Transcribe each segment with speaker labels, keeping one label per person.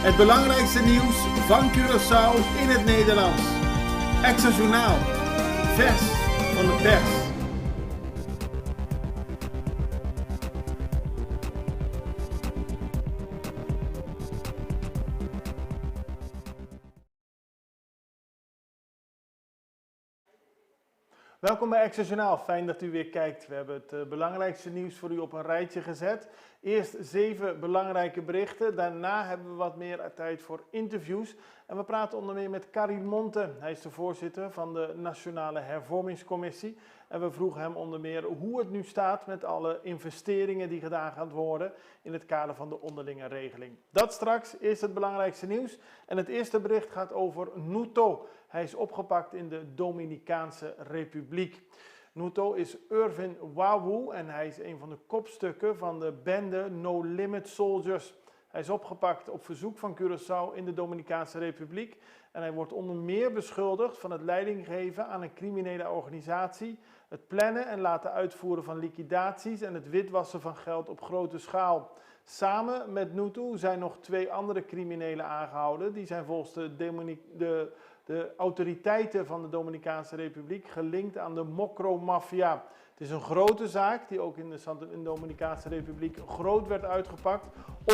Speaker 1: Het belangrijkste nieuws van Curaçao in het Nederlands. Extra Journaal. Vers van de pers. Welkom bij Extra Journaal. Fijn dat u weer kijkt. We hebben het belangrijkste nieuws voor u op een rijtje gezet. Eerst 7 belangrijke berichten. Daarna hebben we wat meer tijd voor interviews. En we praten onder meer met Karim Monte. Hij is de voorzitter van de Nationale Hervormingscommissie. En we vroegen hem onder meer hoe het nu staat met alle investeringen die gedaan gaan worden in het kader van de onderlinge regeling. Dat straks is het belangrijkste nieuws. En het eerste bericht gaat over Nuto. Hij is opgepakt in de Dominicaanse Republiek. Nuto is Irvin Wawu en hij is een van de kopstukken van de bende No Limit Soldiers. Hij is opgepakt op verzoek van Curaçao in de Dominicaanse Republiek. En hij wordt onder meer beschuldigd van het leidinggeven aan een criminele organisatie, het plannen en laten uitvoeren van liquidaties en het witwassen van geld op grote schaal. Samen met Nuto zijn nog 2 andere criminelen aangehouden. Die zijn volgens de autoriteiten van de Dominicaanse Republiek gelinkt aan de Mokro-maffia. Het is een grote zaak die ook in de Dominicaanse Republiek groot werd uitgepakt.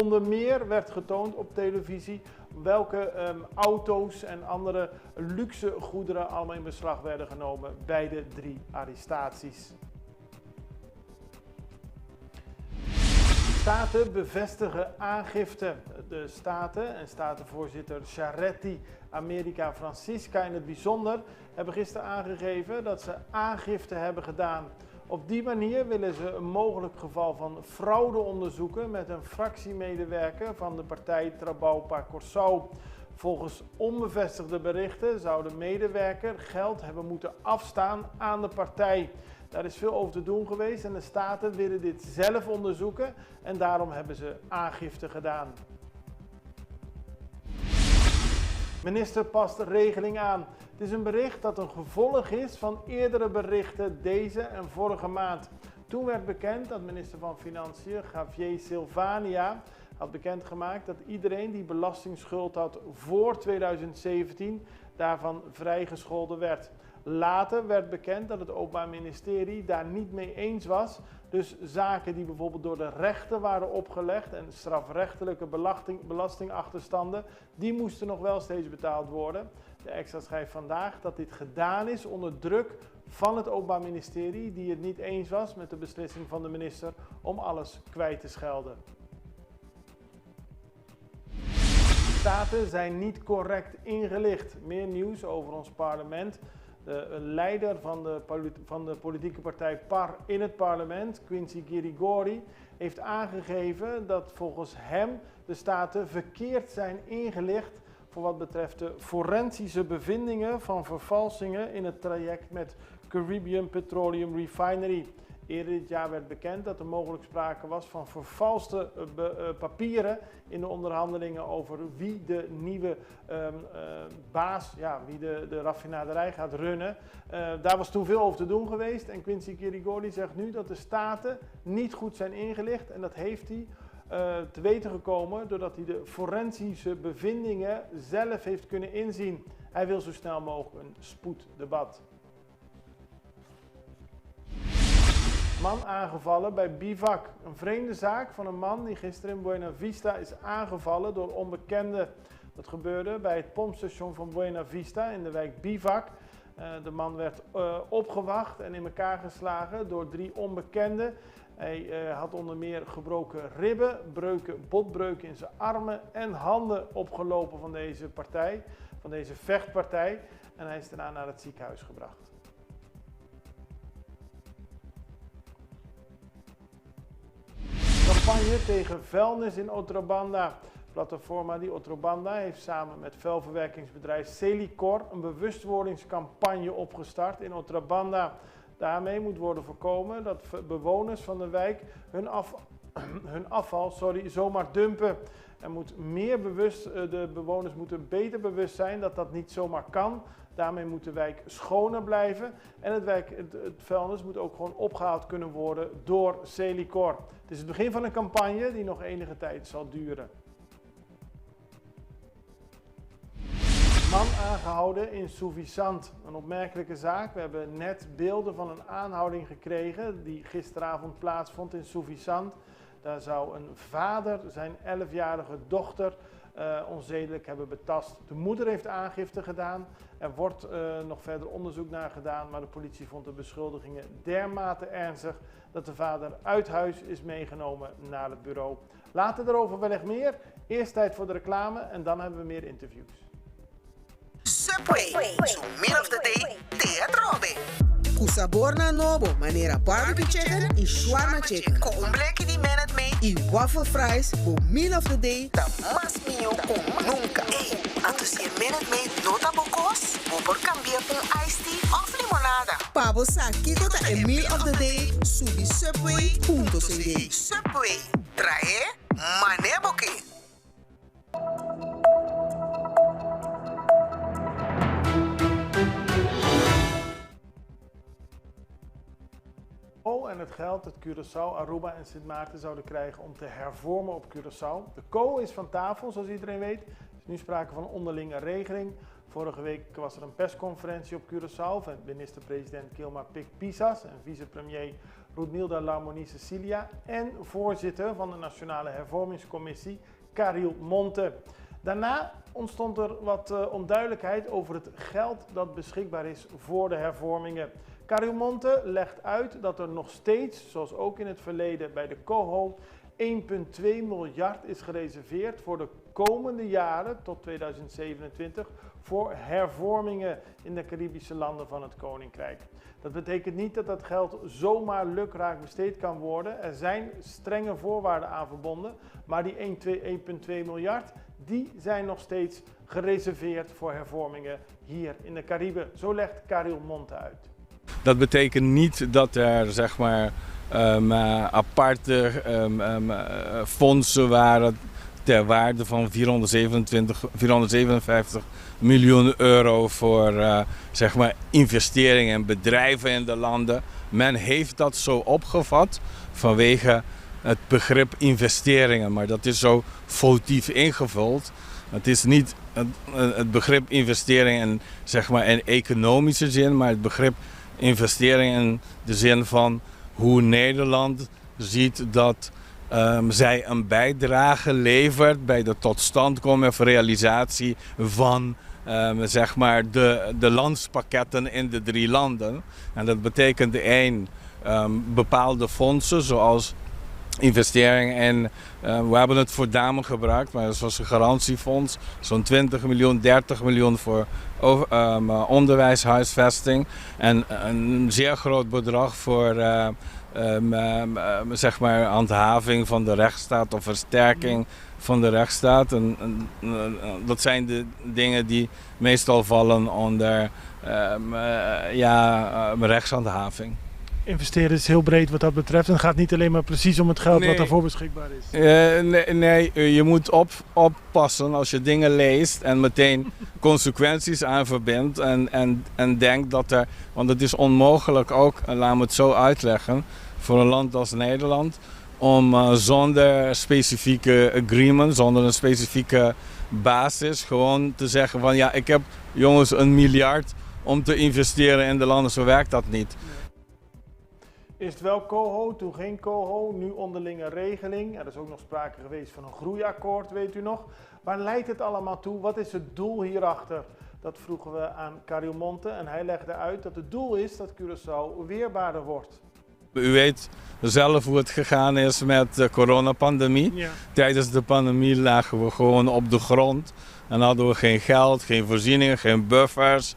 Speaker 1: Onder meer werd getoond op televisie welke auto's en andere luxe goederen allemaal in beslag werden genomen bij de 3 arrestaties. Staten bevestigen aangifte. De Staten en Statenvoorzitter Charetti, America Francisca in het bijzonder, hebben gisteren aangegeven dat ze aangifte hebben gedaan. Op die manier willen ze een mogelijk geval van fraude onderzoeken met een fractiemedewerker van de partij Trabalpa Curaçao. Volgens onbevestigde berichten zou de medewerker geld hebben moeten afstaan aan de partij. Daar is veel over te doen geweest en de Staten willen dit zelf onderzoeken en daarom hebben ze aangifte gedaan. Minister past de regeling aan. Het is een bericht dat een gevolg is van eerdere berichten deze en vorige maand. Toen werd bekend dat minister van Financiën Javier Silvania had bekendgemaakt dat iedereen die belastingsschuld had voor 2017 daarvan vrijgescholden werd. Later werd bekend dat het Openbaar Ministerie daar niet mee eens was. Dus zaken die bijvoorbeeld door de rechter waren opgelegd en strafrechtelijke belastingachterstanden, die moesten nog wel steeds betaald worden. De Extra schrijft vandaag dat dit gedaan is onder druk van het Openbaar Ministerie, die het niet eens was met de beslissing van de minister om alles kwijt te schelden. Staten zijn niet correct ingelicht. Meer nieuws over ons parlement. De leider van de politieke partij PAR in het parlement, Quincy Girigori, heeft aangegeven dat volgens hem de staten verkeerd zijn ingelicht voor wat betreft de forensische bevindingen van vervalsingen in het traject met Caribbean Petroleum Refinery. Eerder dit jaar werd bekend dat er mogelijk sprake was van vervalste papieren in de onderhandelingen over wie de nieuwe baas, wie de raffinaderij gaat runnen. Daar was toen veel over te doen geweest en Quincy Girigori zegt nu dat de staten niet goed zijn ingelicht en dat heeft hij te weten gekomen doordat hij de forensische bevindingen zelf heeft kunnen inzien. Hij wil zo snel mogelijk een spoeddebat. Man aangevallen bij bivak. Een vreemde zaak van een man die gisteren in Buena Vista is aangevallen door onbekenden. Dat gebeurde bij het pompstation van Buena Vista in de wijk Bivak. De man werd opgewacht en in elkaar geslagen door 3 onbekenden. Hij had onder meer gebroken ribben, botbreuken in zijn armen en handen opgelopen van deze vechtpartij. En hij is daarna naar het ziekenhuis gebracht. Campagne tegen vuilnis in Otrobanda. Platforma di Otrobanda heeft samen met vuilverwerkingsbedrijf Celicor een bewustwordingscampagne opgestart in Otrobanda. Daarmee moet worden voorkomen dat bewoners van de wijk hun afval zomaar dumpen. De bewoners moeten beter bewust zijn dat dat niet zomaar kan. Daarmee moet de wijk schoner blijven en het vuilnis moet ook gewoon opgehaald kunnen worden door Celicor. Het is het begin van een campagne die nog enige tijd zal duren. Man aangehouden in Suffisant. Een opmerkelijke zaak. We hebben net beelden van een aanhouding gekregen die gisteravond plaatsvond in Suffisant. Daar zou een vader zijn 11-jarige dochter onzedelijk hebben betast. De moeder heeft aangifte gedaan. Er wordt nog verder onderzoek naar gedaan, maar de politie vond de beschuldigingen dermate ernstig dat de vader uit huis is meegenomen naar het bureau. Later daarover wellicht meer. Eerst tijd voor de reclame en dan hebben we meer interviews.
Speaker 2: Subway, su meal of the day, teatrobe. Cu sabor na nobo, manera barbecue chicken e shawarma chicken. Com um black de minute mee e waffle fries, o meal of the day, da mas mio como nunca. Ei, antes je minute mee nota bocos, o por cambiar com iced tea of limonada. Pabo saki tota e meal of the day, subi subway.cd. Subway, trae maneboke.
Speaker 1: En het geld dat Curaçao, Aruba en Sint Maarten zouden krijgen om te hervormen op Curaçao. De COO is van tafel, zoals iedereen weet. Er is nu sprake van een onderlinge regeling. Vorige week was er een persconferentie op Curaçao van minister-president Kilma Pik-Pisas en vicepremier Roedmilda Laumoni Cecilia en voorzitter van de Nationale Hervormingscommissie Karel Monte. Daarna ontstond er wat onduidelijkheid over het geld dat beschikbaar is voor de hervormingen. Karel Monte legt uit dat er nog steeds, zoals ook in het verleden bij de COHO, 1,2 miljard is gereserveerd voor de komende jaren tot 2027 voor hervormingen in de Caribische landen van het Koninkrijk. Dat betekent niet dat dat geld zomaar lukraak besteed kan worden. Er zijn strenge voorwaarden aan verbonden, maar die 1,2 miljard die zijn nog steeds gereserveerd voor hervormingen hier in de Cariben. Zo legt Karel Monte uit.
Speaker 3: Dat betekent niet dat er zeg maar aparte fondsen waren ter waarde van 457 miljoen euro voor zeg maar investeringen en bedrijven in de landen. Men heeft dat zo opgevat vanwege het begrip investeringen, maar dat is zo foutief ingevuld. Het is niet het begrip investering in, zeg maar, in economische zin, maar het begrip investering in de zin van hoe Nederland ziet dat zij een bijdrage levert bij de totstandkoming of realisatie van zeg maar de landspakketten in de 3 landen. En dat betekent bepaalde fondsen zoals investeringen in, we hebben het voor damen gebruikt, maar zoals een garantiefonds, zo'n 20 miljoen, 30 miljoen voor onderwijshuisvesting en een zeer groot bedrag voor zeg maar handhaving van de rechtsstaat of versterking van de rechtsstaat. Dat zijn de dingen die meestal vallen onder rechtshandhaving.
Speaker 1: Investeren is heel breed wat dat betreft en het gaat niet alleen maar precies om het geld wat daarvoor beschikbaar is.
Speaker 3: Nee, je moet oppassen als je dingen leest en meteen consequenties aan verbindt en denkt dat er, want het is onmogelijk ook, laat me het zo uitleggen, voor een land als Nederland om zonder specifieke agreement, zonder een specifieke basis gewoon te zeggen van ja, ik heb jongens 1 miljard om te investeren in de landen, zo werkt dat niet.
Speaker 1: Eerst wel COHO, toen geen COHO, nu onderlinge regeling. Er is ook nog sprake geweest van een groeiakkoord, weet u nog. Waar leidt het allemaal toe? Wat is het doel hierachter? Dat vroegen we aan Karel Monte en hij legde uit dat het doel is dat Curaçao weerbaarder wordt.
Speaker 3: U weet zelf hoe het gegaan is met de coronapandemie. Ja. Tijdens de pandemie lagen we gewoon op de grond en hadden we geen geld, geen voorzieningen, geen buffers,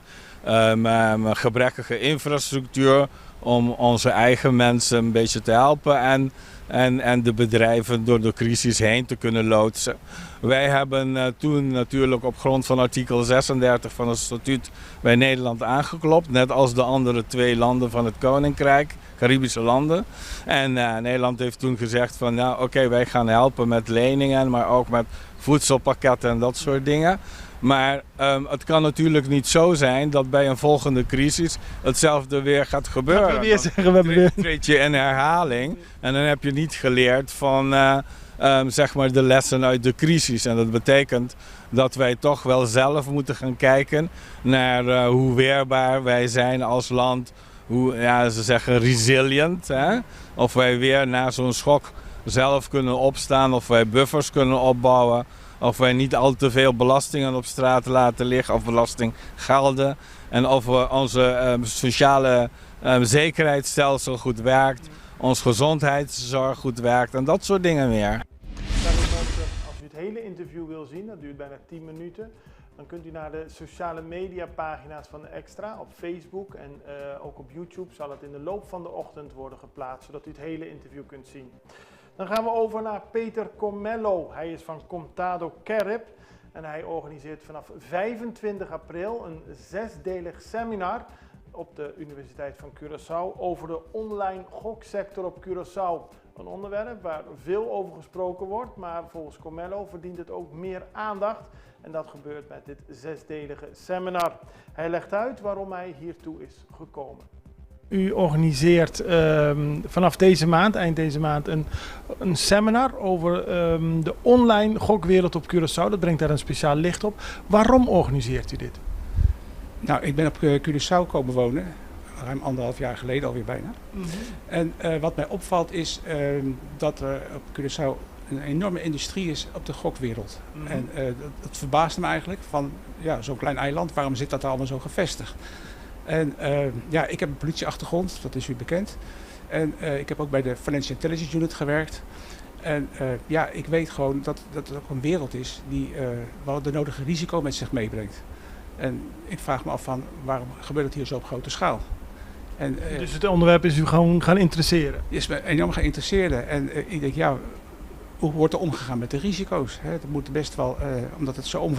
Speaker 3: gebrekkige infrastructuur om onze eigen mensen een beetje te helpen en de bedrijven door de crisis heen te kunnen loodsen. Wij hebben toen natuurlijk op grond van artikel 36 van het statuut bij Nederland aangeklopt, net als de andere 2 landen van het Koninkrijk, Caribische landen. En Nederland heeft toen gezegd van nou oké, wij gaan helpen met leningen, maar ook met voedselpakketten en dat soort dingen. Maar het kan natuurlijk niet zo zijn dat bij een volgende crisis hetzelfde weer gaat gebeuren.
Speaker 1: Dat we weer zeggen, we hebben weer...
Speaker 3: treed je in herhaling en dan heb je niet geleerd van zeg maar de lessen uit de crisis. En dat betekent dat wij toch wel zelf moeten gaan kijken naar hoe weerbaar wij zijn als land. Hoe, ja, ze zeggen resilient. Hè? Of wij weer na zo'n schok zelf kunnen opstaan. Of wij buffers kunnen opbouwen. Of wij niet al te veel belastingen op straat laten liggen. Of belastinggelden. En of onze sociale zekerheidsstelsel goed werkt. Ons gezondheidszorg goed werkt. En dat soort dingen meer.
Speaker 1: Als u het hele interview wil zien, dat duurt bijna 10 minuten. Dan kunt u naar de sociale media pagina's van de Extra op Facebook en ook op YouTube zal het in de loop van de ochtend worden geplaatst, zodat u het hele interview kunt zien. Dan gaan we over naar Peter Comello. Hij is van Contado Kerp en hij organiseert vanaf 25 april een 6-delig seminar op de Universiteit van Curaçao over de online goksector op Curaçao. Een onderwerp waar veel over gesproken wordt, maar volgens Comello verdient het ook meer aandacht. En dat gebeurt met dit 6-delige seminar. Hij legt uit waarom hij hiertoe is gekomen. U organiseert vanaf deze maand, eind deze maand, een seminar over de online gokwereld op Curaçao. Dat brengt daar een speciaal licht op. Waarom organiseert u dit?
Speaker 4: Nou, ik ben op Curaçao komen wonen, ruim 1,5 jaar geleden alweer bijna. En wat mij opvalt is dat er op Curaçao een enorme industrie is op de gokwereld. En dat verbaasde me eigenlijk van, ja, zo'n klein eiland, waarom zit dat allemaal zo gevestigd? En ja, ik heb een politieachtergrond, dat is u bekend. En ik heb ook bij de Financial Intelligence Unit gewerkt. En ja, ik weet gewoon dat het ook een wereld is die wel de nodige risico met zich meebrengt. En ik vraag me af van, waarom gebeurt het hier zo op grote schaal? En,
Speaker 1: dus het onderwerp is u gewoon gaan interesseren?
Speaker 4: Is me enorm geïnteresseerd. En ik denk, ja, hoe wordt er omgegaan met de risico's? Hè? Dat moet best wel, omdat het zo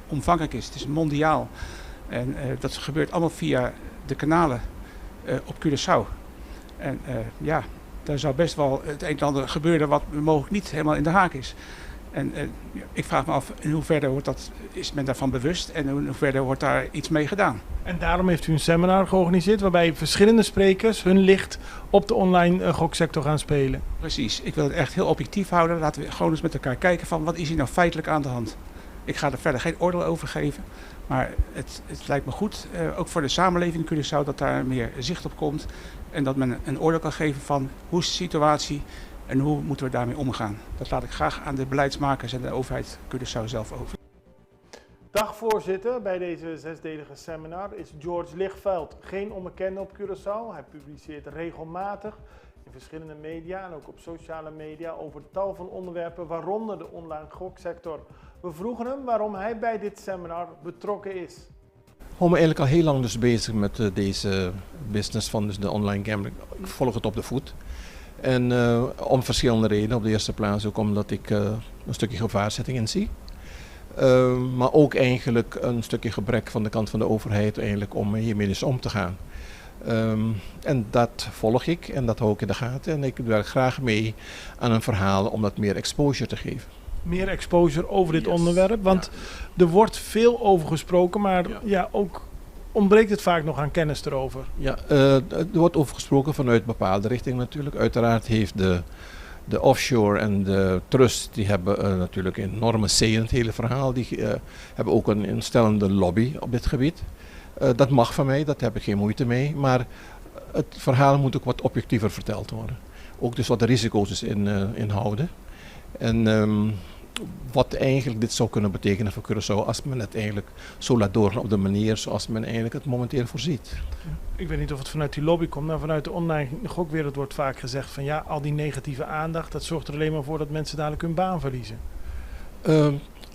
Speaker 4: omvangrijk is. Het is mondiaal. En dat gebeurt allemaal via de kanalen op Curaçao. En ja, daar zou best wel het een en ander gebeuren wat mogelijk niet helemaal in de haak is. En ik vraag me af in hoeverre is men daarvan bewust en in hoeverre wordt daar iets mee gedaan.
Speaker 1: En daarom heeft u een seminar georganiseerd waarbij verschillende sprekers hun licht op de online goksector gaan spelen.
Speaker 4: Precies, ik wil het echt heel objectief houden. Laten we gewoon eens met elkaar kijken van wat is hier nou feitelijk aan de hand. Ik ga er verder geen oordeel over geven, maar het lijkt me goed, ook voor de samenleving in Curaçao, dat daar meer zicht op komt. En dat men een oordeel kan geven van hoe is de situatie en hoe moeten we daarmee omgaan. Dat laat ik graag aan de beleidsmakers en de overheid Curaçao zelf over.
Speaker 1: Dagvoorzitter bij deze 6-delige seminar is George Lichtveld. Geen onbekende op Curaçao. Hij publiceert regelmatig in verschillende media en ook op sociale media over tal van onderwerpen, waaronder de online goksector. We vroegen hem waarom hij bij dit seminar betrokken is.
Speaker 5: Ik hou me eigenlijk al heel lang dus bezig met deze business van dus de online gambling. Ik volg het op de voet. En om verschillende redenen. Op de eerste plaats ook omdat ik een stukje gevaarzetting in zie. Maar ook eigenlijk een stukje gebrek van de kant van de overheid eigenlijk om hiermee dus om te gaan. En dat volg ik en dat hou ik in de gaten. En ik werk graag mee aan een verhaal om dat meer exposure te geven.
Speaker 1: Meer exposure over dit onderwerp, want er wordt veel over gesproken, maar ja, ook ontbreekt het vaak nog aan kennis erover. Ja,
Speaker 5: er wordt over gesproken vanuit bepaalde richtingen natuurlijk. Uiteraard heeft de offshore en de trust, die hebben natuurlijk een enorme C in het hele verhaal. Die hebben ook een instellende lobby op dit gebied. Dat mag van mij, daar heb ik geen moeite mee. Maar het verhaal moet ook wat objectiever verteld worden. Ook dus wat de risico's dus inhouden. En wat eigenlijk dit zou kunnen betekenen voor Curaçao als men het eigenlijk zo laat doorgaan op de manier zoals men eigenlijk het momenteel voorziet.
Speaker 1: Ik weet niet of het vanuit die lobby komt, maar vanuit de online gokwereld wordt vaak gezegd van ja, al die negatieve aandacht, dat zorgt er alleen maar voor dat mensen dadelijk hun baan verliezen.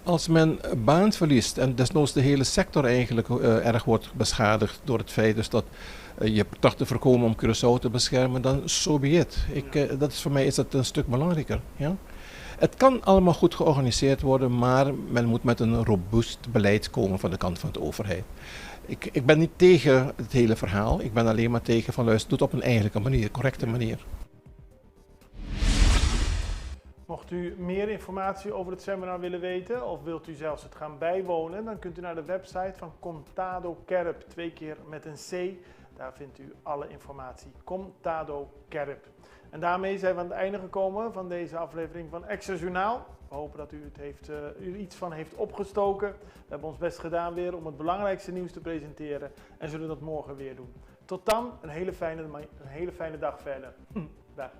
Speaker 5: Als men baan verliest en desnoods de hele sector eigenlijk erg wordt beschadigd door het feit dus dat je tracht te voorkomen om Curaçao te beschermen, dan so be it. Dat is voor mij is dat een stuk belangrijker. Ja? Het kan allemaal goed georganiseerd worden, maar men moet met een robuust beleid komen van de kant van de overheid. Ik ben niet tegen het hele verhaal, ik ben alleen maar tegen van luister, doe het op een eigenlijke manier, correcte manier.
Speaker 1: Mocht u meer informatie over het seminar willen weten of wilt u zelfs het gaan bijwonen, dan kunt u naar de website van Contado Kerp, 2 keer met een C. Daar vindt u alle informatie. Contado Kerp. En daarmee zijn we aan het einde gekomen van deze aflevering van Extra Journaal. We hopen dat u er iets van heeft opgestoken. We hebben ons best gedaan weer om het belangrijkste nieuws te presenteren en zullen dat morgen weer doen. Tot dan, een hele fijne dag verder. Dag.